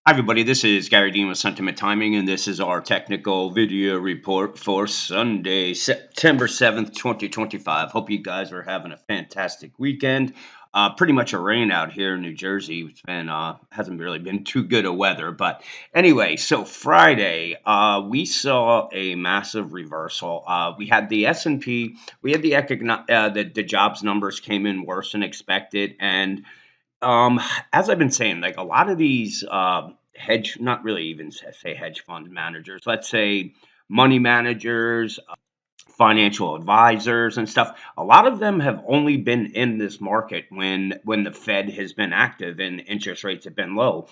Hi, everybody. This is Gary Dean with Sentiment Timing, and this is our technical video report for Sunday, September 7th, 2025. Hope you guys are having a fantastic weekend. Pretty much a rain out here in New Jersey. It's been hasn't really been too good of weather, but anyway. So Friday, we saw a massive reversal. We had the S&P, we had the jobs numbers came in worse than expected, and um, as I've been saying, like a lot of these hedge, not really even say hedge fund managers, let's say money managers, financial advisors and stuff. A lot of them have only been in this market when the Fed has been active and interest rates have been low.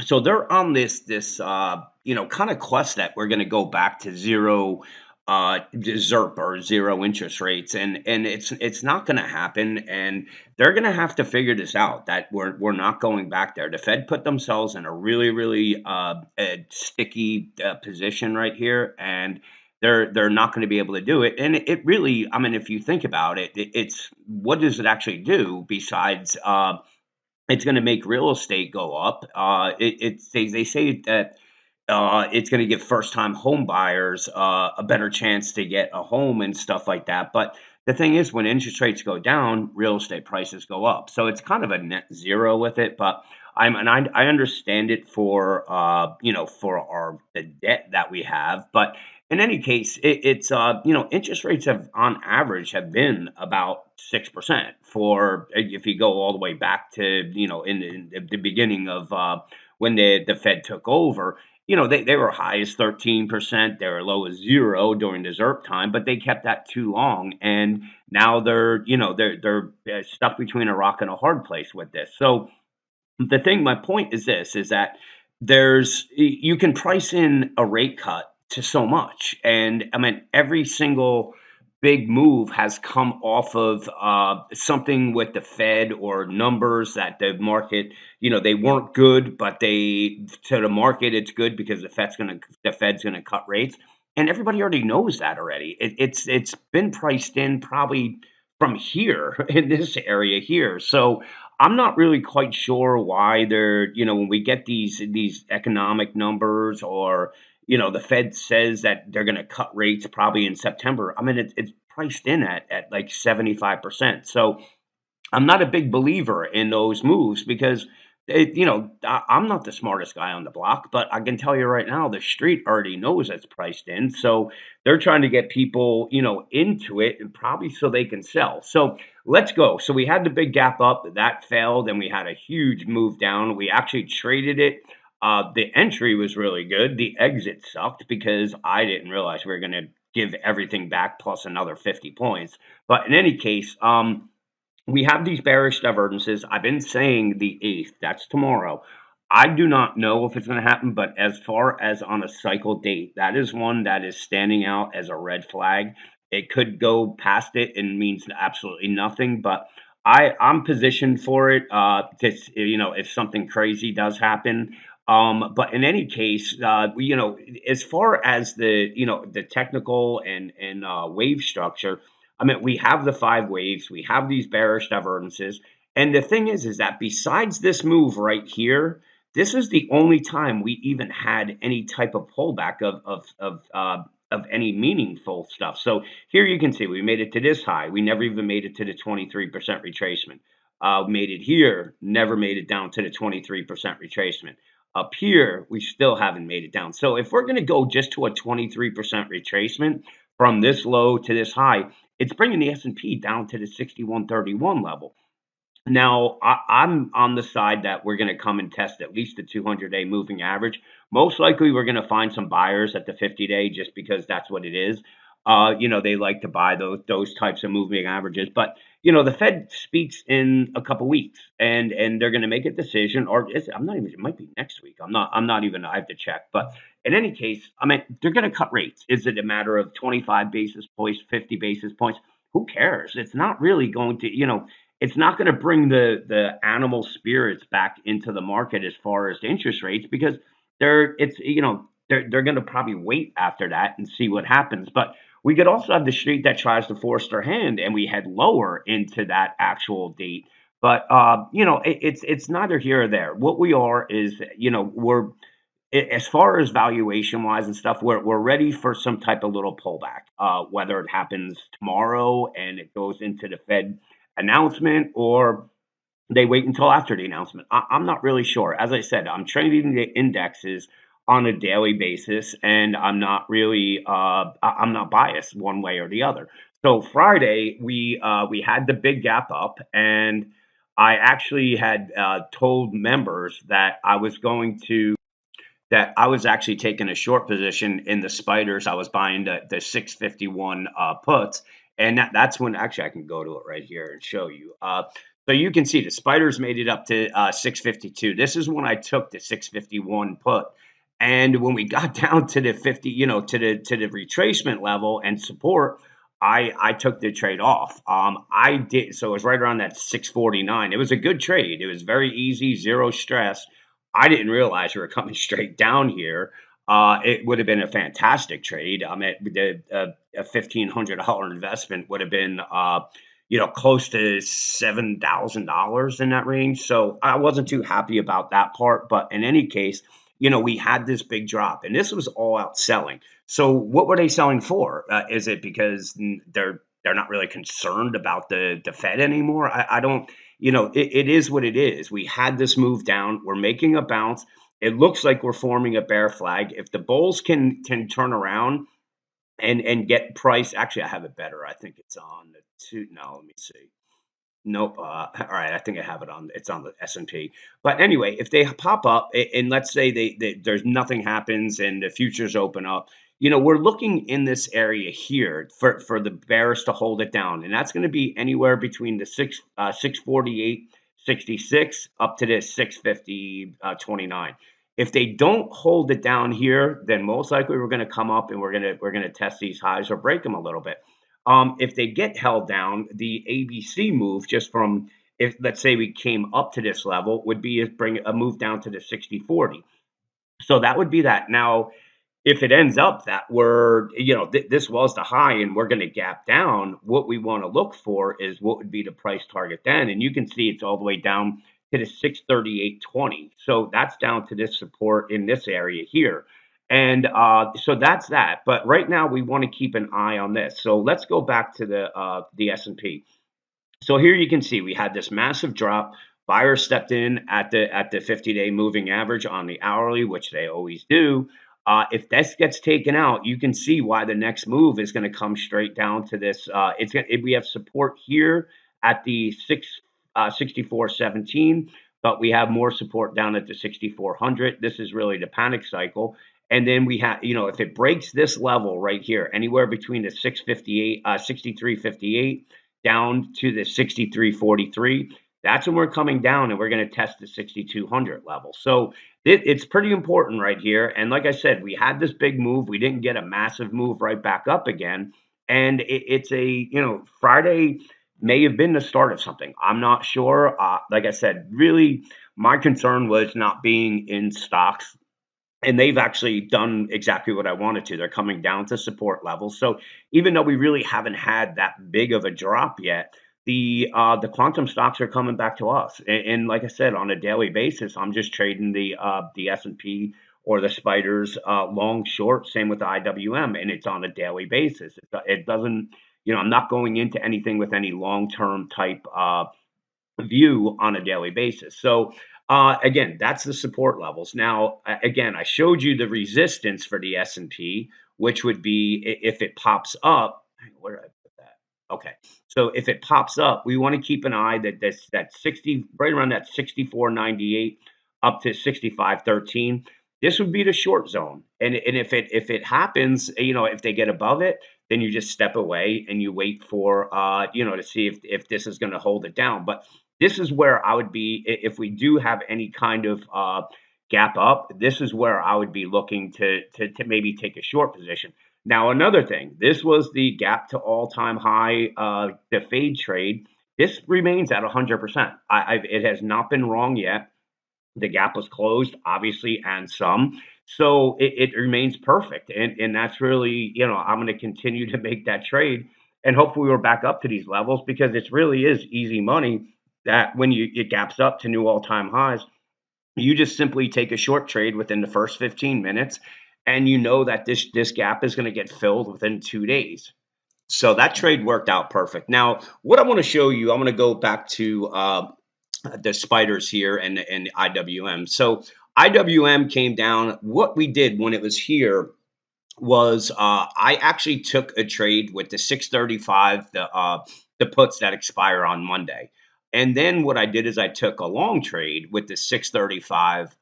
So they're on this kind of quest that we're going to go back to zero ZERP or zero interest rates, and it's not going to happen, and they're going to have to figure this out, that we're not going back there. The Fed put themselves in a really sticky position right here, and they're not going to be able to do it. And it really, I mean, if you think about it, it's what does it actually do besides it's gonna make real estate go up. They say that it's going to give first-time home buyers a better chance to get a home and stuff like that. But the thing is, when interest rates go down, real estate prices go up. So it's kind of a net zero with it. But I understand it for for our the debt that we have. But in any case, it's interest rates have on average have been about 6% for if you go all the way back to in the beginning of when the Fed took over. They were high as 13%. They were low as zero during the ZERP time, but they kept that too long, and now they're stuck between a rock and a hard place with this. So my point is this: is that you can price in a rate cut to so much, and I mean every single big move has come off of something with the Fed or numbers that the market, they weren't good, but they to the market it's good because the Fed's gonna cut rates, and everybody already knows that already. It's been priced in probably from here in this area here. So I'm not really quite sure why when we get these economic numbers, or the Fed says that they're going to cut rates probably in September. I mean, it's priced in at like 75%. So I'm not a big believer in those moves because I'm not the smartest guy on the block, but I can tell you right now, the street already knows it's priced in. So they're trying to get people, into it, and probably so they can sell. So let's go. So we had the big gap up that failed, and we had a huge move down. We actually traded it. The entry was really good. The exit sucked because I didn't realize we were going to give everything back plus another 50 points. But in any case, we have these bearish divergences. I've been saying the 8th, that's tomorrow. I do not know if it's going to happen, but as far as on a cycle date, that is one that is standing out as a red flag. It could go past it and means absolutely nothing, but I'm positioned for it. If something crazy does happen. But in any case, as far as the technical and wave structure, I mean, we have the five waves, we have these bearish divergences, and the thing is that besides this move right here, this is the only time we even had any type of pullback of any meaningful stuff. So here you can see we made it to this high. We never even made it to the 23% retracement. Made it here, never made it down to the 23% retracement. Up here, we still haven't made it down. So if we're going to go just to a 23% retracement from this low to this high, it's bringing the S&P down to the 6131 level. Now, I'm on the side that we're going to come and test at least the 200-day moving average. Most likely, we're going to find some buyers at the 50-day just because that's what it is. They like to buy those types of moving averages. But the Fed speaks in a couple weeks, and they're going to make a decision. Or I'm not even. It might be next week. I'm not even. I have to check. But in any case, I mean, they're going to cut rates. Is it a matter of 25 basis points, 50 basis points? Who cares? It's not really going to. It's not going to bring the animal spirits back into the market as far as interest rates, because they're going to probably wait after that and see what happens. But we could also have the street that tries to force their hand, and we head lower into that actual date. But it's neither here or there. What we are is, we're as far as valuation wise and stuff, we're ready for some type of little pullback. Whether it happens tomorrow and it goes into the Fed announcement, or they wait until after the announcement. I'm not really sure. As I said, I'm trading the indexes on a daily basis, and I'm not really I'm not biased one way or the other. So Friday we had the big gap up, and I actually had told members that I was actually taking a short position in the spiders. I was buying the 651 puts, and that's when actually I can go to it right here and show you. So you can see the spiders made it up to 652. This is when I took the 651 put, and when we got down to the 50, to the retracement level and support. I took the trade off. I did so it was right around that 649. It was a good trade. It was very easy, zero stress. I didn't realize we were coming straight down here. It would have been a fantastic trade. I mean, a $1,500 investment would have been, close to $7,000 in that range. So I wasn't too happy about that part. But in any case, we had this big drop, and this was all out selling. So what were they selling for? Is it because they're not really concerned about the Fed anymore? I don't. It is what it is. We had this move down. We're making a bounce. It looks like we're forming a bear flag. If the bulls can turn around and get price, actually, I have it better. I think it's on the two. No, let me see. Nope. All right, I think I have it on. It's on the S&P. But anyway, if they pop up and let's say there's nothing happens and the futures open up, we're looking in this area here for the bears to hold it down, and that's going to be anywhere between the 648.66 up to the 650.29. If they don't hold it down here, then most likely we're going to come up and we're gonna test these highs or break them a little bit. If they get held down, the ABC move just from, if let's say we came up to this level, would be bring a move down to the 60/40. So that would be that. Now, if it ends up that this was the high and we're going to gap down, what we want to look for is what would be the price target then. And you can see it's all the way down to the 638.20. So that's down to this support in this area here. And so that's that. But right now we want to keep an eye on this. So let's go back to the S&P. So here you can see we had this massive drop. Buyers stepped in at the 50-day moving average on the hourly, which they always do. If this gets taken out, you can see why the next move is going to come straight down to this. We have support here at the 64.17, but we have more support down at the 6400. This is really the panic cycle. And then we have, if it breaks this level right here, anywhere between the 63.58 down to the 63.43, that's when we're coming down and we're going to test the 6200 level. So it's pretty important right here. And like I said, we had this big move. We didn't get a massive move right back up again. And it's Friday may have been the start of something. I'm not sure. Like I said, really, my concern was not being in stocks, and they've actually done exactly what I wanted to. They're coming down to support levels. So even though we really haven't had that big of a drop yet, the quantum stocks are coming back to us. And like I said, on a daily basis, I'm just trading the S&P or the spiders long short. Same with the IWM, and it's on a daily basis. It doesn't. I'm not going into anything with any long term type view on a daily basis. So again, that's the support levels. Now, again, I showed you the resistance for the S&P, which would be if it pops up. Where did I put that? Okay, so if it pops up, we want to keep an eye that 60 right around that 64.98 up to 65.13. This would be the short zone, and if it happens, if they get above it, then you just step away and you wait for to see if this is going to hold it down. But this is where I would be if we do have any kind of gap up. This is where I would be looking to maybe take a short position. Now, another thing, this was the gap to all-time high, the fade trade. This remains at 100%. It has not been wrong yet. The gap was closed, obviously, and some. So it remains perfect. And that's really, I'm going to continue to make that trade. And hopefully we're back up to these levels because it really is easy money that when it gaps up to new all-time highs, you just simply take a short trade within the first 15 minutes, and you know that this gap is going to get filled within 2 days. So that trade worked out perfect. Now, what I want to show you, I'm going to go back to the spiders here and IWM. So IWM came down. What we did when it was here was I actually took a trade with the 635, the puts that expire on Monday. And then what I did is I took a long trade with the 635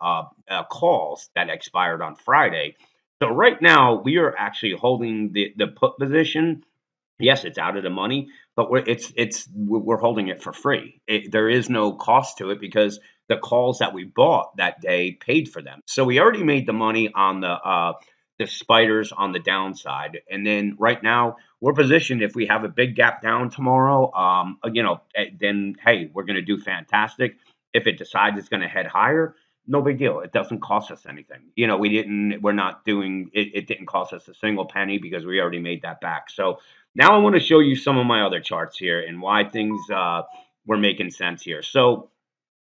calls that expired on Friday. So right now we are actually holding the put position. Yes, it's out of the money, but we're holding it for free. There is no cost to it because the calls that we bought that day paid for them. So we already made the money on the spiders on the downside, and then right now we're positioned. If we have a big gap down tomorrow, then hey, we're going to do fantastic. If it decides it's going to head higher, no big deal. It doesn't cost us anything. We're not doing it. It didn't cost us a single penny because we already made that back. So now I want to show you some of my other charts here and why things were making sense here. So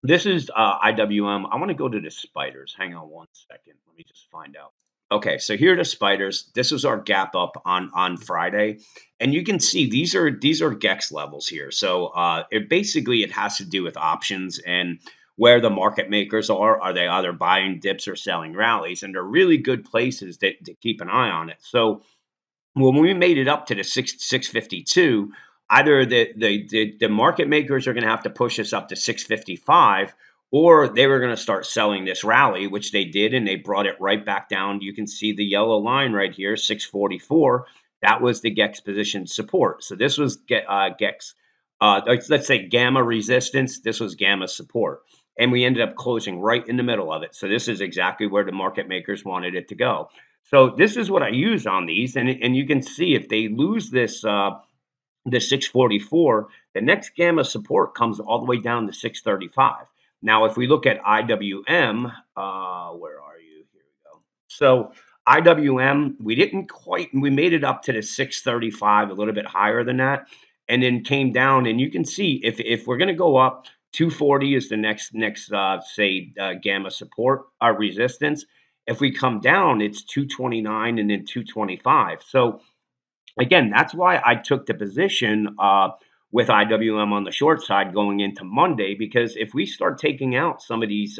this is IWM. I want to go to the spiders. Hang on one second. Let me just find out. Okay, so here are the spiders. This was our gap up on Friday, and you can see these are GEX levels here. So it has to do with options and where the market makers are. Are they either buying dips or selling rallies? And they're really good places to keep an eye on it. So when we made it up to the 652, either the market makers are going to have to push us up to 655, or they were going to start selling this rally, which they did, and they brought it right back down. You can see the yellow line right here, 644. That was the GEX position support. So this was GEX, let's say gamma resistance. This was gamma support. And we ended up closing right in the middle of it. So this is exactly where the market makers wanted it to go. So this is what I use on these, and you can see if they lose this 644, the next gamma support comes all the way down to 635. Now, if we look at IWM, where are you? Here we go. So IWM, we made it up to the 635, a little bit higher than that, and then came down. And you can see if we're going to go up, 240 is the next gamma support resistance. If we come down, it's 229 and then 225. So again, that's why I took the position with IWM on the short side going into Monday, because if we start taking out some of these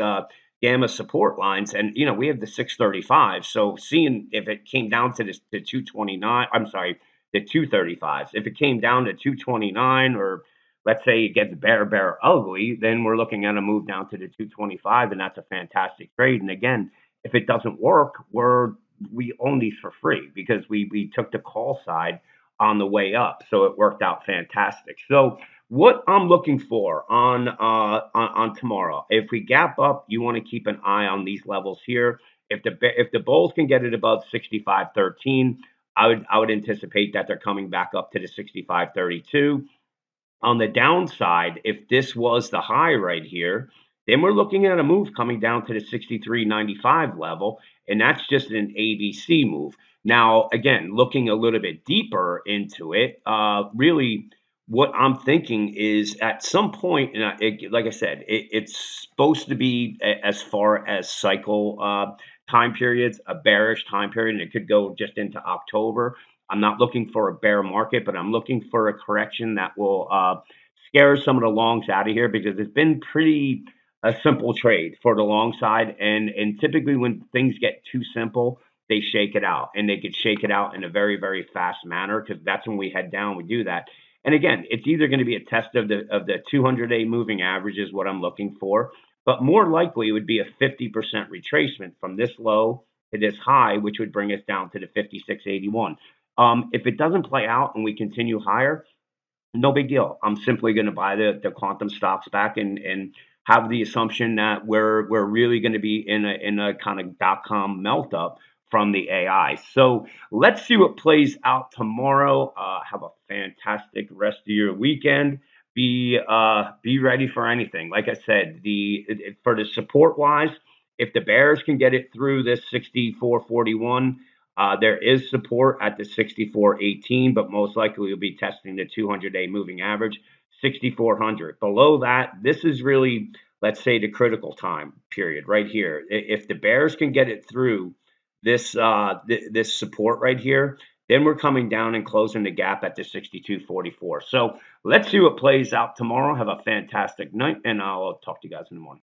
gamma support lines, and we have the 635, so seeing if it came down to the 229, I'm sorry, the 235s, if it came down to 229, or let's say it gets bear ugly, then we're looking at a move down to the 225, and that's a fantastic trade. And again, if it doesn't work, we own these for free because we took the call side on the way up, so it worked out fantastic. So what I'm looking for on tomorrow, if we gap up, you want to keep an eye on these levels here. If the bulls can get it above 65.13, I would anticipate that they're coming back up to the 65.32. On the downside, if this was the high right here, then we're looking at a move coming down to the 63.95 level, and that's just an ABC move. Now, again, looking a little bit deeper into it, really what I'm thinking is at some point, and like I said, it's supposed to be as far as cycle time periods, a bearish time period, and it could go just into October. I'm not looking for a bear market, but I'm looking for a correction that will scare some of the longs out of here, because it's been pretty a simple trade for the long side. And typically when things get too simple, they shake it out, and they could shake it out in a very, very fast manner, because that's when we head down, we do that. And again, it's either going to be a test of the 200-day moving average is what I'm looking for, but more likely it would be a 50% retracement from this low to this high, which would bring us down to the 56.81. If it doesn't play out and we continue higher, no big deal. I'm simply going to buy the quantum stocks back and have the assumption that we're really going to be in a kind of dot-com melt up from the AI. So let's see what plays out tomorrow. Have a fantastic rest of your weekend. Be ready for anything. Like I said, for the support wise, if the bears can get it through this 64.41. There is support at the 64.18, but most likely we'll be testing the 200-day moving average. 6,400. Below that, this is really, let's say, the critical time period right here. If the bears can get it through this this support right here, then we're coming down and closing the gap at the 62.44. So let's see what plays out tomorrow. Have a fantastic night, and I'll talk to you guys in the morning.